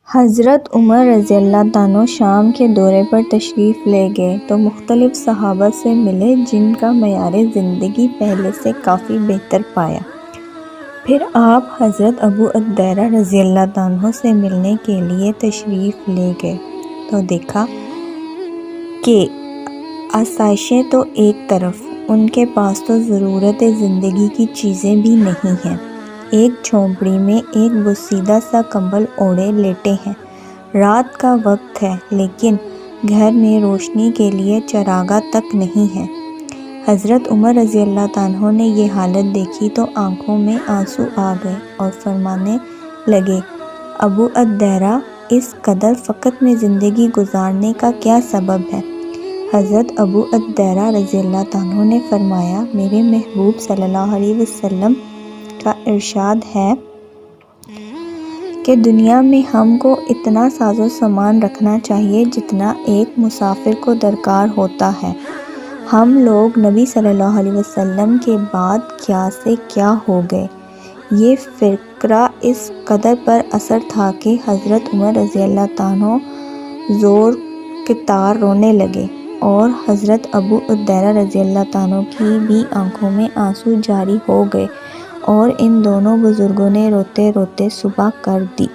حضرت عمر رضی اللہ عنہ شام کے دورے پر تشریف لے گئے تو مختلف صحابہ سے ملے جن کا معیار زندگی پہلے سے کافی بہتر پایا۔ پھر آپ حضرت ابو الدرداء رضی اللہ عنہ سے ملنے کے لیے تشریف لے گئے تو دیکھا کہ آسائشیں تو ایک طرف، ان کے پاس تو ضرورت زندگی کی چیزیں بھی نہیں ہیں۔ ایک جھونپڑی میں ایک بوسیدہ سا کمبل اوڑھے لیٹے ہیں۔ رات کا وقت ہے لیکن گھر میں روشنی کے لیے چراغاں تک نہیں ہے۔ حضرت عمر رضی اللہ عنہ نے یہ حالت دیکھی تو آنکھوں میں آنسو آ گئے اور فرمانے لگے، ابو الدرداء، اس قدر فقر میں زندگی گزارنے کا کیا سبب ہے؟ حضرت ابو الدرداء رضی اللہ عنہ نے فرمایا، میرے محبوب صلی اللہ علیہ وسلم کا ارشاد ہے کہ دنیا میں ہم کو اتنا ساز و سامان رکھنا چاہیے جتنا ایک مسافر کو درکار ہوتا ہے۔ ہم لوگ نبی صلی اللہ علیہ وسلم کے بعد کیا سے کیا ہو گئے۔ یہ فقرہ اس قدر پر اثر تھا کہ حضرت عمر رضی اللہ عنہ زور قطار رونے لگے اور حضرت ابو الدرداء رضی اللہ عنہ کی بھی آنکھوں میں آنسو جاری ہو گئے اور ان دونوں بزرگوں نے روتے روتے صبح کر دی۔